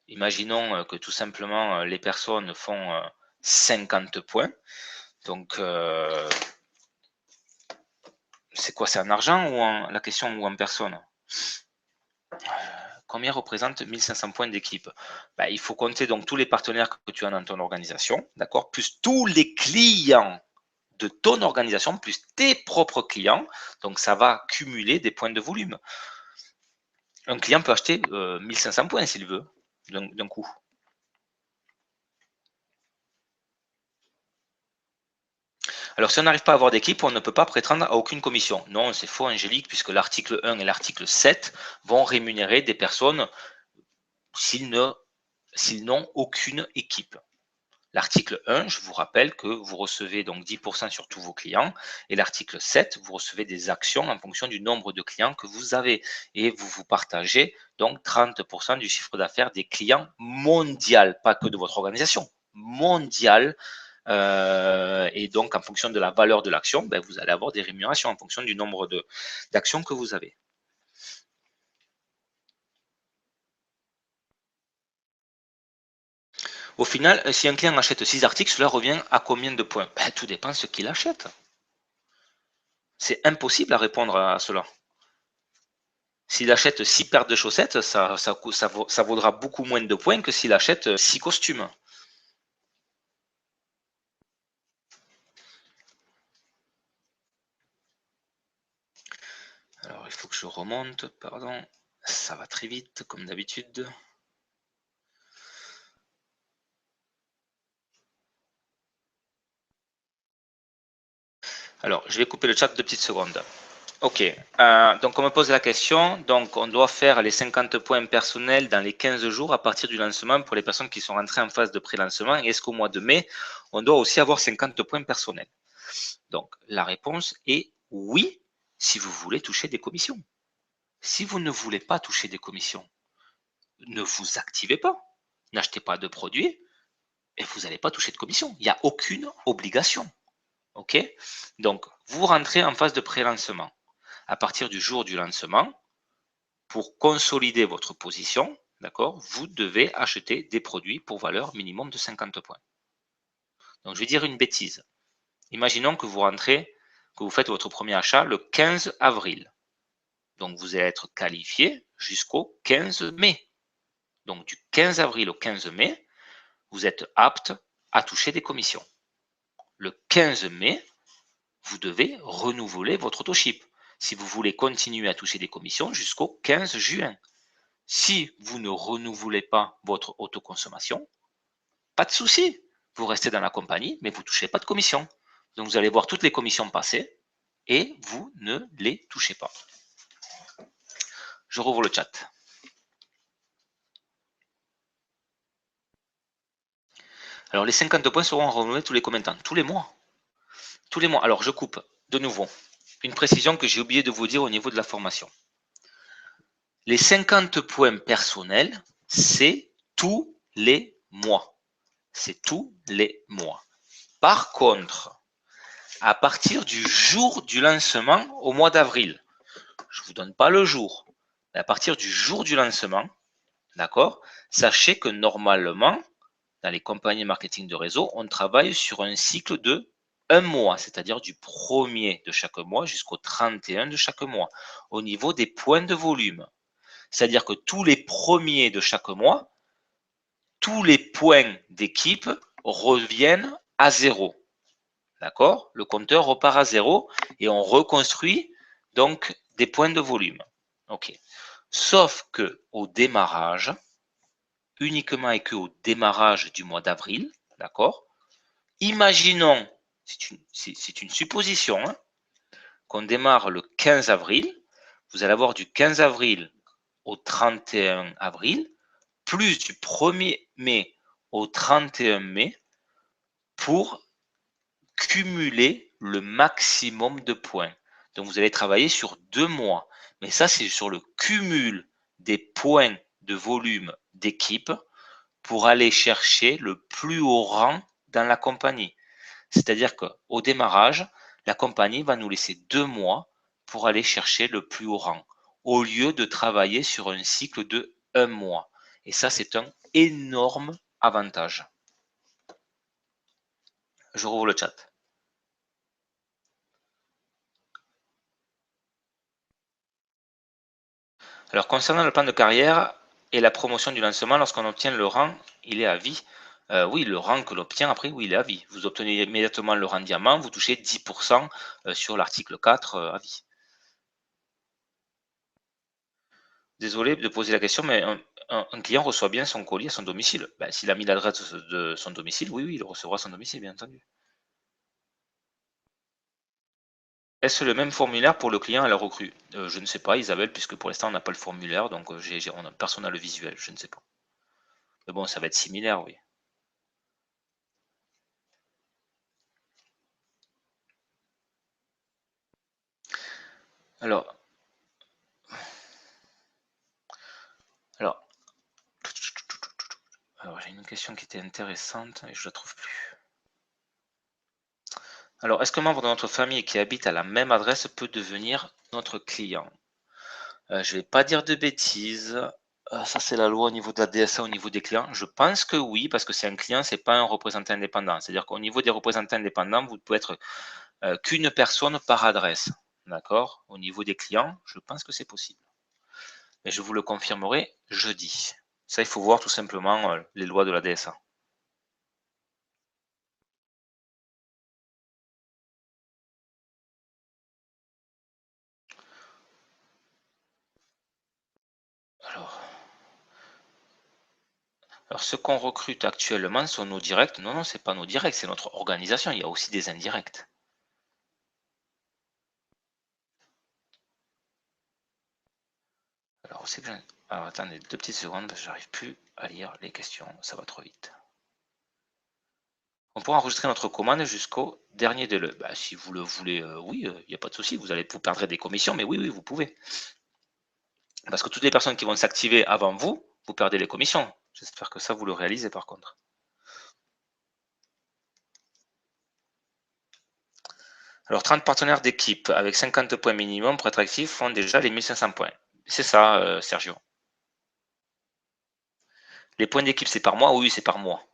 Imaginons que tout simplement les personnes font 50 points. Donc, c'est quoi? C'est en argent ou la question ou en personne? Combien représente 1500 points d'équipe? Il faut compter donc tous les partenaires que tu as dans ton organisation, d'accord, plus tous les clients de ton organisation, plus tes propres clients. Donc, ça va cumuler des points de volume. Un client peut acheter 1500 points s'il veut, d'un coup. Alors, si on n'arrive pas à avoir d'équipe, on ne peut pas prétendre à aucune commission. Non, c'est faux, Angélique, puisque l'article 1 et l'article 7 vont rémunérer des personnes s'ils n'ont aucune équipe. L'article 1, je vous rappelle que vous recevez donc 10% sur tous vos clients. Et l'article 7, vous recevez des actions en fonction du nombre de clients que vous avez. Et vous partagez donc 30% du chiffre d'affaires des clients mondial, pas que de votre organisation, mondial. Et donc, en fonction de la valeur de l'action, vous allez avoir des rémunérations en fonction du nombre d'actions que vous avez. Au final, si un client achète 6 articles, cela revient à combien de points? Tout dépend de ce qu'il achète. C'est impossible à répondre à cela. S'il achète 6 paires de chaussettes, ça vaudra beaucoup moins de points que s'il achète 6 costumes. Alors, il faut que je remonte, pardon. Ça va très vite, comme d'habitude. Alors, je vais couper le chat 2 petites secondes. Ok, donc on me pose la question, donc on doit faire les 50 points personnels dans les 15 jours à partir du lancement pour les personnes qui sont rentrées en phase de pré-lancement. Est-ce qu'au mois de mai, on doit aussi avoir 50 points personnels? Donc la réponse est oui, si vous voulez toucher des commissions. Si vous ne voulez pas toucher des commissions, ne vous activez pas, n'achetez pas de produits et vous n'allez pas toucher de commission. Il n'y a aucune obligation. Ok? Donc vous rentrez en phase de pré-lancement. À partir du jour du lancement, pour consolider votre position, d'accord, vous devez acheter des produits pour valeur minimum de 50 points. Donc, je vais dire une bêtise. Imaginons que vous rentrez, que vous faites votre premier achat le 15 avril. Donc, vous allez être qualifié jusqu'au 15 mai. Donc, du 15 avril au 15 mai, vous êtes apte à toucher des commissions. Le 15 mai, vous devez renouveler votre auto-ship si vous voulez continuer à toucher des commissions jusqu'au 15 juin. Si vous ne renouvelez pas votre autoconsommation, pas de souci. Vous restez dans la compagnie, mais vous ne touchez pas de commission. Donc, vous allez voir toutes les commissions passer et vous ne les touchez pas. Je rouvre le chat. Alors, les 50 points seront renouvelés tous les combien de temps? Tous les mois. Tous les mois. Alors, je coupe de nouveau. Une précision que j'ai oublié de vous dire au niveau de la formation. Les 50 points personnels, c'est tous les mois. C'est tous les mois. Par contre, à partir du jour du lancement au mois d'avril, je ne vous donne pas le jour, mais à partir du jour du lancement, d'accord, sachez que normalement, dans les compagnies marketing de réseau, on travaille sur un cycle de 1 mois, c'est-à-dire du 1er de chaque mois jusqu'au 31 de chaque mois, au niveau des points de volume. C'est-à-dire que tous les premiers de chaque mois, tous les points d'équipe reviennent à 0. D'accord? Le compteur repart à 0 et on reconstruit donc des points de volume. OK. Sauf que au démarrage, uniquement et que au démarrage du mois d'avril, d'accord? Imaginons, c'est une supposition, hein, qu'on démarre le 15 avril, vous allez avoir du 15 avril au 31 avril, plus du 1er mai au 31 mai, pour cumuler le maximum de points. Donc vous allez travailler sur 2 mois. Mais ça, c'est sur le cumul des points de volume d'équipe pour aller chercher le plus haut rang dans la compagnie. C'est-à-dire qu'au démarrage, la compagnie va nous laisser 2 mois pour aller chercher le plus haut rang, au lieu de travailler sur un cycle de 1 mois. Et ça, c'est un énorme avantage. Je rouvre le chat. Alors, concernant le plan de carrière et la promotion du lancement, lorsqu'on obtient le rang, il est à vie. Oui, le rang que l'on obtient après, oui, il est à vie. Vous obtenez immédiatement le rang diamant, vous touchez 10% sur l'article 4 à vie. Désolé de poser la question, mais un client reçoit bien son colis à son domicile. Ben, s'il a mis l'adresse de son domicile, oui, il le recevra à son domicile, bien entendu. Est-ce le même formulaire pour le client et la recrue? Je ne sais pas, Isabelle, puisque pour l'instant on n'a pas le formulaire, donc personne n'a le visuel, je ne sais pas. Mais bon, ça va être similaire, oui. Alors, alors, j'ai une question qui était intéressante et je ne la trouve plus. Alors, est-ce qu'un membre de notre famille qui habite à la même adresse peut devenir notre client? Je ne vais pas dire de bêtises. Ça, c'est la loi au niveau de la DSA, au niveau des clients. Je pense que oui, parce que c'est un client, c'est pas un représentant indépendant. C'est-à-dire qu'au niveau des représentants indépendants, vous ne pouvez être qu'une personne par adresse. D'accord? Au niveau des clients, je pense que c'est possible. Mais je vous le confirmerai jeudi. Ça, il faut voir tout simplement les lois de la DSA. Alors, ce qu'on recrute actuellement sont nos directs. Non, non, c'est pas nos directs, c'est notre organisation. Il y a aussi des indirects. Alors, alors, attendez 2 petites secondes, parce que j'arrive plus à lire les questions. Ça va trop vite. On pourra enregistrer notre commande jusqu'au dernier délai. Bah, si vous le voulez, oui, il n'y a pas de souci. Vous perdrez des commissions, mais oui, oui, vous pouvez. Parce que toutes les personnes qui vont s'activer avant vous, vous perdez les commissions. J'espère que ça, vous le réalisez par contre. Alors, 30 partenaires d'équipe avec 50 points minimum pour être actifs font déjà les 1500 points. C'est ça, Sergio. Les points d'équipe, c'est par mois? Oui, c'est par mois.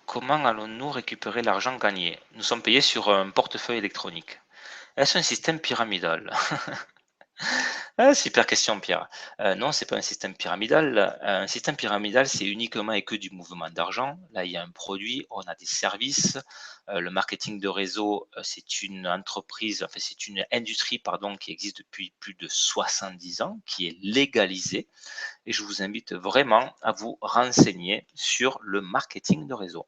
Comment allons-nous récupérer l'argent gagné? Nous sommes payés sur un portefeuille électronique. Est-ce un système pyramidal? Ah, super question, Pierre. Non, c'est pas un système pyramidal. Un système pyramidal, c'est uniquement et que du mouvement d'argent. Là, il y a un produit, on a des services. Le marketing de réseau, c'est une entreprise, enfin, c'est une industrie, pardon, qui existe depuis plus de 70 ans, qui est légalisée. Et je vous invite vraiment à vous renseigner sur le marketing de réseau.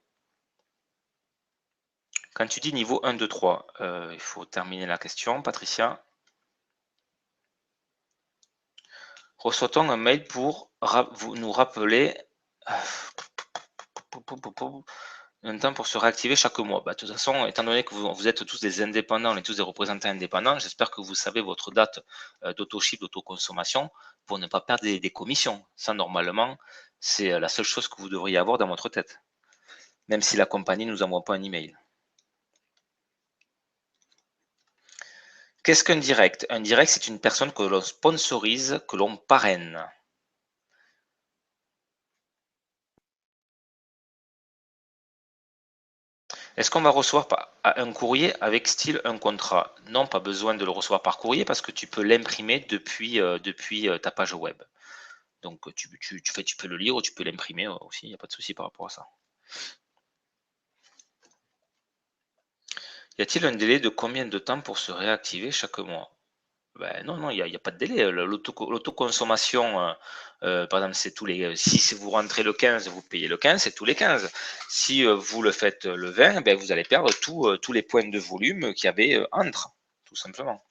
Quand tu dis niveau 1, 2, 3, il faut terminer la question, Patricia. Reçoit-on un mail pour nous rappeler un temps pour se réactiver chaque mois? Bah, de toute façon, étant donné que vous êtes tous des indépendants, on est tous des représentants indépendants, j'espère que vous savez votre date d'auto-ship, d'autoconsommation pour ne pas perdre des commissions. Ça, normalement, c'est la seule chose que vous devriez avoir dans votre tête, même si la compagnie ne nous envoie pas un email. Qu'est-ce qu'un direct? Un direct, c'est une personne que l'on sponsorise, que l'on parraine. Est-ce qu'on va recevoir un courrier avec style un contrat? Non, pas besoin de le recevoir par courrier parce que tu peux l'imprimer depuis ta page web. Donc tu peux le lire ou tu peux l'imprimer aussi, il n'y a pas de souci par rapport à ça. Y a-t-il un délai de combien de temps pour se réactiver chaque mois? Ben non, non, il y a pas de délai. L'autoconsommation, par exemple, c'est tous les, si vous rentrez le 15, vous payez le 15, c'est tous les 15. Si vous le faites le 20, ben vous allez perdre tous les points de volume qu'il y avait entre, tout simplement.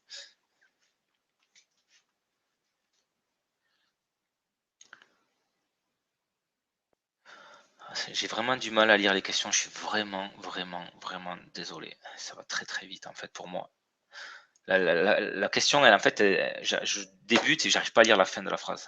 J'ai vraiment du mal à lire les questions. Je suis vraiment, vraiment, vraiment désolé. Ça va très, très vite en fait pour moi. La question, elle, en fait, je débute et j'arrive pas à lire la fin de la phrase.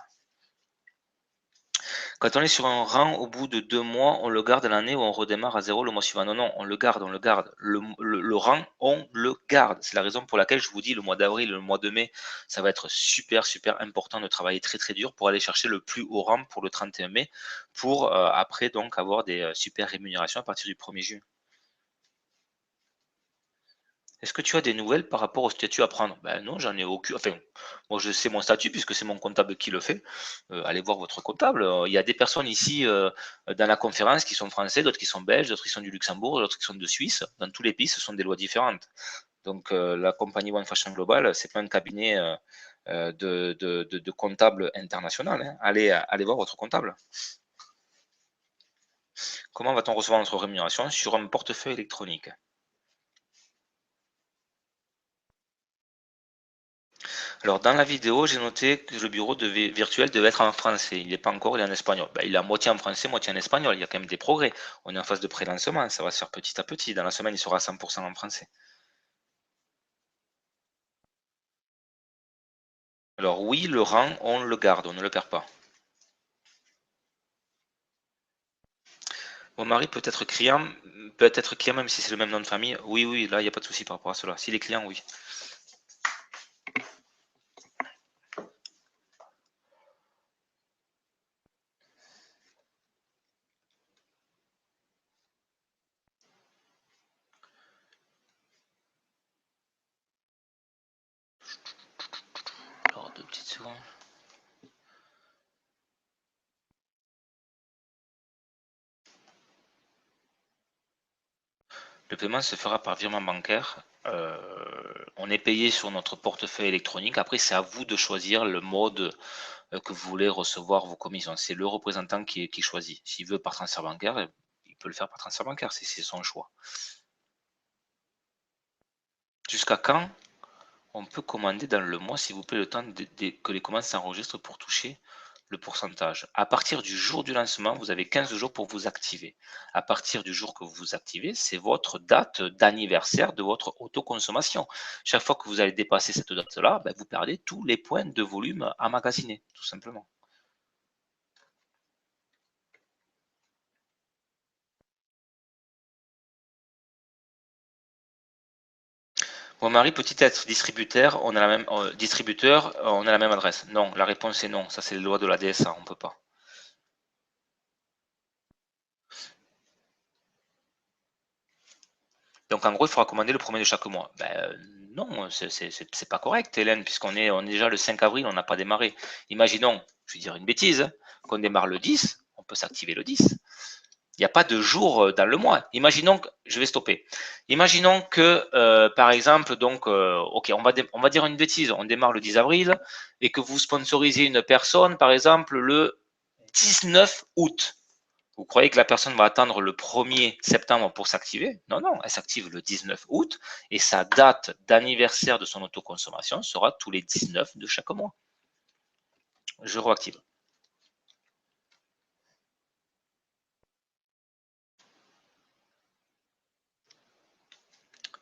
Quand on est sur un rang, au bout de 2 mois, on le garde l'année ou on redémarre à zéro le mois suivant? Non, non, on le garde, on le garde. Le rang, on le garde. C'est la raison pour laquelle je vous dis le mois d'avril, le mois de mai, ça va être super, super important de travailler très, très dur pour aller chercher le plus haut rang pour le 31 mai, pour après donc avoir des super rémunérations à partir du 1er juin. Est-ce que tu as des nouvelles par rapport au statut à prendre? Ben non, j'en ai aucune. Enfin, moi je sais mon statut puisque c'est mon comptable qui le fait. Allez voir votre comptable. Il y a des personnes ici dans la conférence qui sont français, d'autres qui sont belges, d'autres qui sont du Luxembourg, d'autres qui sont de Suisse. Dans tous les pays, ce sont des lois différentes. Donc la compagnie One Fashion Global, c'est pas un cabinet de comptable international, hein. Allez voir votre comptable. Comment va-t-on recevoir notre rémunération? Sur un portefeuille électronique. Alors, dans la vidéo, j'ai noté que le bureau virtuel devait être en français. Il n'est pas encore, il est en espagnol. Ben, il est à moitié en français, moitié en espagnol. Il y a quand même des progrès. On est en phase de pré-lancement. Ça va se faire petit à petit. Dans la semaine, il sera à 100% en français. Alors, oui, le rang, on le garde, on ne le perd pas. Mon mari peut être client même si c'est le même nom de famille. Oui, oui, là, il n'y a pas de souci par rapport à cela. S'il est client, oui. Alors, 2 petites secondes. Le paiement se fera par virement bancaire. On est payé sur notre portefeuille électronique. Après, c'est à vous de choisir le mode que vous voulez recevoir vos commissions. C'est le représentant qui choisit. S'il veut par transfert bancaire, il peut le faire par transfert bancaire, c'est son choix. Jusqu'à quand on peut commander dans le mois, s'il vous plaît, le temps que les commandes s'enregistrent pour toucher le pourcentage? À partir du jour du lancement, vous avez 15 jours pour vous activer. À partir du jour que vous vous activez, c'est votre date d'anniversaire de votre autoconsommation. Chaque fois que vous allez dépasser cette date-là, ben, vous perdez tous les points de volume emmagasinés, tout simplement. Mon mari peut-il être distributeur, on a la même distributeur, on a la même adresse? Non, la réponse est non. Ça, c'est les lois de la DSA, on peut pas. Donc en gros, il faudra commander le premier de chaque mois. Ben, non, c'est pas correct, Hélène, on est déjà le 5 avril, on n'a pas démarré. Imaginons, je vais dire une bêtise, hein, qu'on démarre le 10, on peut s'activer le 10. Il n'y a pas de jour dans le mois. Imaginons que, je vais stopper. Imaginons que, par exemple, donc, ok, on va dire une bêtise, on démarre le 10 avril et que vous sponsorisez une personne, par exemple, le 19 août. Vous croyez que la personne va attendre le 1er septembre pour s'activer? Non, non, elle s'active le 19 août et sa date d'anniversaire de son autoconsommation sera tous les 19 de chaque mois. Je réactive.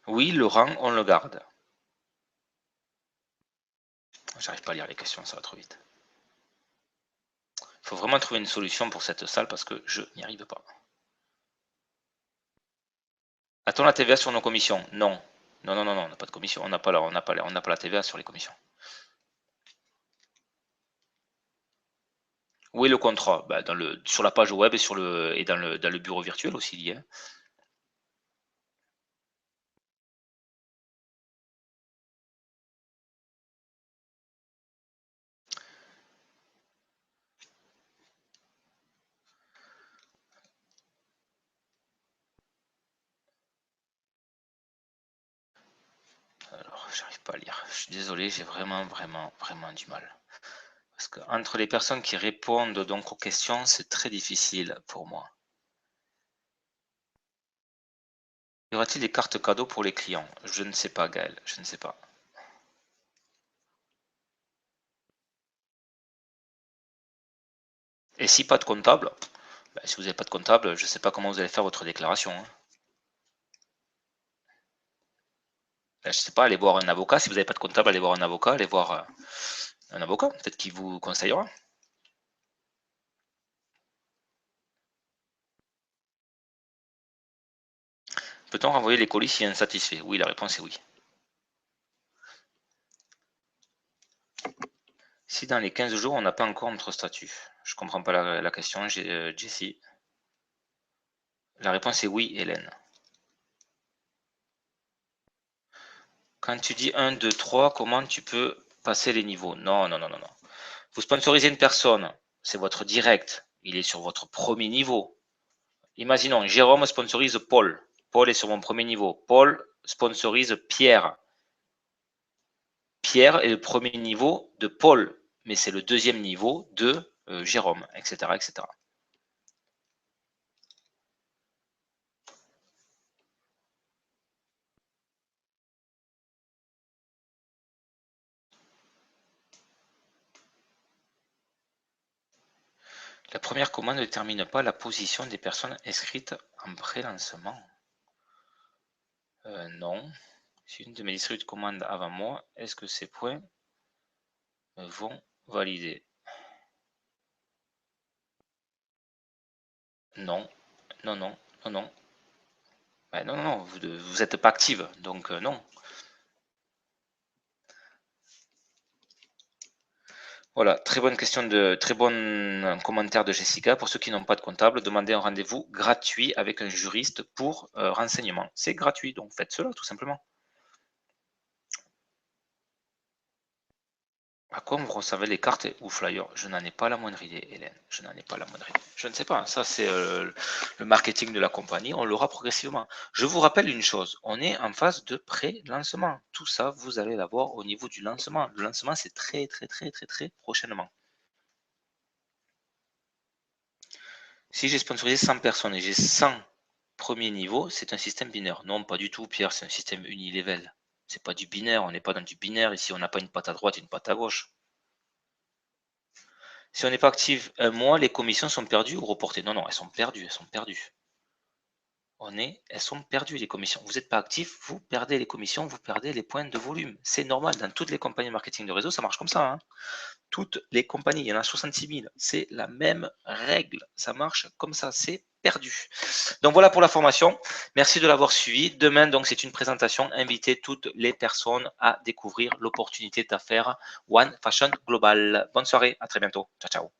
Oui, le rang, on le garde. J'arrive pas à lire les questions, ça va trop vite. Il faut vraiment trouver une solution pour cette salle parce que je n'y arrive pas. A-t-on la TVA sur nos commissions? Non. Non, non, non, non, on n'a pas de commission. On n'a pas la TVA sur les commissions. Où est le contrat? Bah, sur la page web et dans le bureau virtuel aussi il y est. pas lire. Je suis désolé, j'ai vraiment du mal. Parce que entre les personnes qui répondent donc aux questions, c'est très difficile pour moi. Y aura-t-il des cartes cadeaux pour les clients? Je ne sais pas, Gaël, je ne sais pas. Et si pas de comptable, ben, si vous n'avez pas de comptable, je ne sais pas comment vous allez faire votre déclaration. Hein. Ben, je ne sais pas, allez voir un avocat. Si vous n'avez pas de comptable, allez voir un avocat, allez voir un avocat, peut-être qu'il vous conseillera. Peut-on renvoyer les colis si insatisfait? Oui, la réponse est oui. Si dans les 15 jours, on n'a pas encore notre statut. Je ne comprends pas la question, Jessie. La réponse est oui, Hélène. Quand tu dis 1, 2, 3, comment tu peux passer les niveaux? Non, non, non, non, non. Vous sponsorisez une personne, c'est votre direct. Il est sur votre premier niveau. Imaginons, Jérôme sponsorise Paul. Paul est sur mon premier niveau. Paul sponsorise Pierre. Pierre est le premier niveau de Paul, mais c'est le deuxième niveau de Jérôme, etc., etc. La première commande ne détermine pas la position des personnes inscrites en pré-lancement. Non. Si une de mes distributeurs commande avant moi, est-ce que ces points me vont valider? Non. Non, non, non, non. Ben non, non, non, vous n'êtes pas active, donc non. Voilà, très bonne question, très bon commentaire de Jessica. Pour ceux qui n'ont pas de comptable, demandez un rendez-vous gratuit avec un juriste pour renseignement. C'est gratuit, donc faites cela tout simplement. À quoi vous recevez les cartes ou flyers? Je n'en ai pas la moindre idée, Hélène. Je n'en ai pas la moindre idée. Je ne sais pas. Ça, c'est le marketing de la compagnie. On l'aura progressivement. Je vous rappelle une chose. On est en phase de pré-lancement. Tout ça, vous allez l'avoir au niveau du lancement. Le lancement, c'est très prochainement. Si j'ai sponsorisé 100 personnes et j'ai 100 premiers niveaux, c'est un système binaire. Non, pas du tout, Pierre. C'est un système unilevel. C'est pas du binaire. On n'est pas dans du binaire. Ici, on n'a pas une patte à droite et une patte à gauche. Si on n'est pas actif un mois, les commissions sont perdues ou reportées? Non, non, elles sont perdues, elles sont perdues. Elles sont perdues les commissions. Vous n'êtes pas actif, vous perdez les commissions, vous perdez les points de volume. C'est normal, dans toutes les compagnies marketing de réseau, ça marche comme ça. Hein. Toutes les compagnies, il y en a 66 000. C'est la même règle, ça marche comme ça, c'est perdu. Donc voilà pour la formation. Merci de l'avoir suivi. Demain, donc, c'est une présentation. Invitez toutes les personnes à découvrir l'opportunité d'affaires One Fashion Global. Bonne soirée, à très bientôt. Ciao, ciao.